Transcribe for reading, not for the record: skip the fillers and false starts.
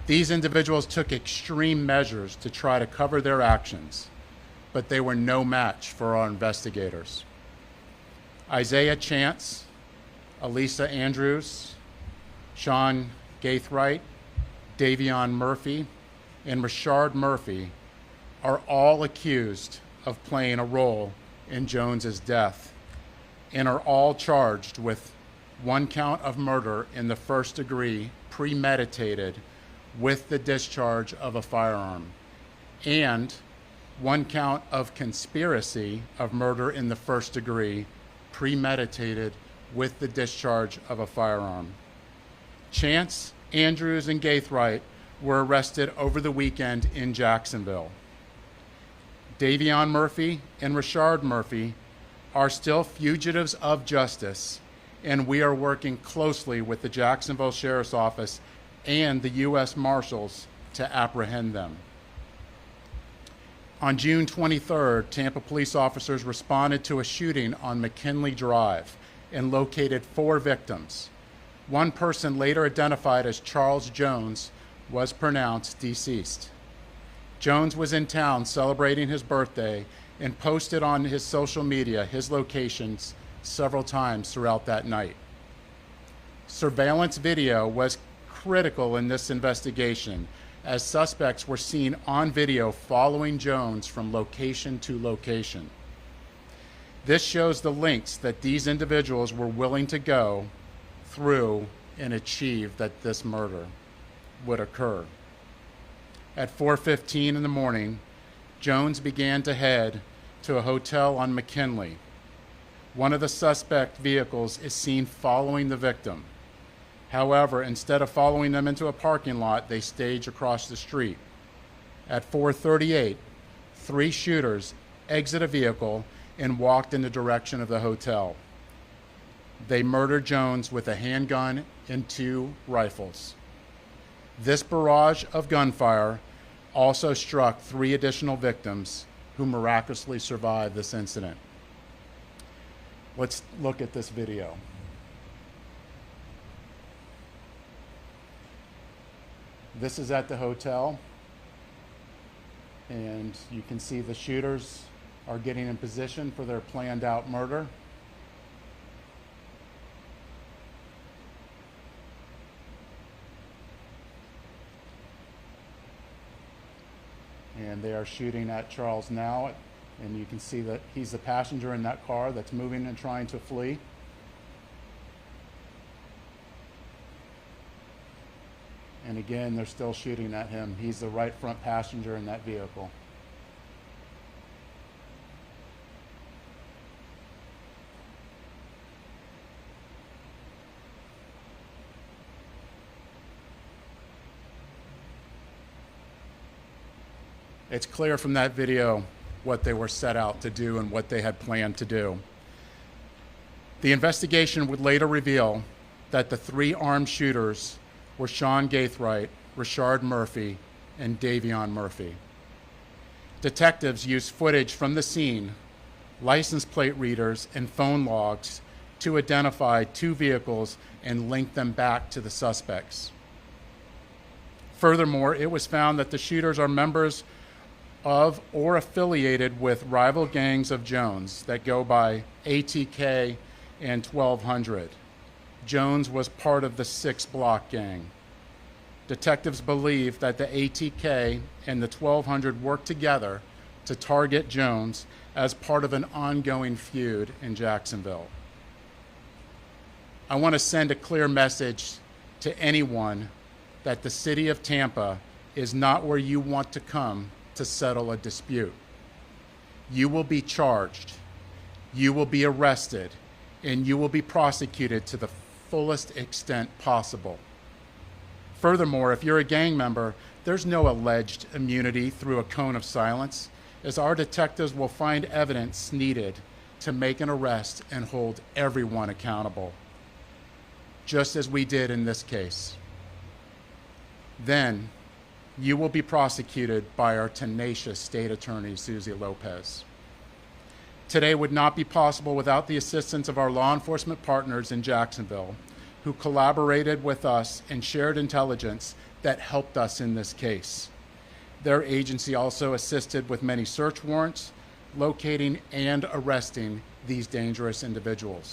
These individuals took extreme measures to try to cover their actions, but they were no match for our investigators. Isaiah Chance, Elisa Andrews, Sean Gaithright, Davion Murphy, and Rashard Murphy are all accused of playing a role in Jones's death and are all charged with one count of murder in the first degree, premeditated with the discharge of a firearm, and one count of conspiracy of murder in the first degree, premeditated with the discharge of a firearm. Chance, Andrews, and Gaithright were arrested over the weekend in Jacksonville. Davion Murphy and Rashard Murphy are still fugitives of justice, and we are working closely with the Jacksonville Sheriff's Office and the U.S. Marshals to apprehend them. On June 23rd, Tampa police officers responded to a shooting on McKinley Drive and located 4 victims. One person, later identified as Charles Jones, was pronounced deceased. Jones was in town celebrating his birthday and posted on his social media his locations several times throughout that night. Surveillance video was critical in this investigation, as suspects were seen on video following Jones from location to location. This shows the lengths that these individuals were willing to go through and achieve that this murder would occur. At 4:15 in the morning, Jones began to head to a hotel on McKinley. One of the suspect vehicles is seen following the victim. However, instead of following them into a parking lot, they stage across the street. At 4:38, 3 shooters exit a vehicle and walked in the direction of the hotel. They murdered Jones with a handgun and 2 rifles. This barrage of gunfire also struck 3 additional victims who miraculously survived this incident. Let's look at this video. This is at the hotel, and you can see the shooters are getting in position for their planned out murder. And they are shooting at Charles now, and you can see that he's the passenger in that car that's moving and trying to flee. And again, they're still shooting at him. He's the right front passenger in that vehicle. It's clear from that video what they were set out to do and what they had planned to do. The investigation would later reveal that the 3 armed shooters were Sean Gaithright, Rashard Murphy, and Davion Murphy. Detectives used footage from the scene, license plate readers, and phone logs to identify 2 vehicles and link them back to the suspects. Furthermore, it was found that the shooters are members of or affiliated with rival gangs of Jones that go by ATK and 1200. Jones was part of the 6 Block gang. Detectives believe that the ATK and the 1200 worked together to target Jones as part of an ongoing feud in Jacksonville. I want to send a clear message to anyone that the city of Tampa is not where you want to come to settle a dispute. You will be charged, you will be arrested, and you will be prosecuted to the fullest extent possible. Furthermore, if you're a gang member, there's no alleged immunity through a cone of silence, as our detectives will find evidence needed to make an arrest and hold everyone accountable, just as we did in this case. Then, you will be prosecuted by our tenacious state attorney, Susie Lopez. Today would not be possible without the assistance of our law enforcement partners in Jacksonville, who collaborated with us and shared intelligence that helped us in this case. Their agency also assisted with many search warrants, locating and arresting these dangerous individuals.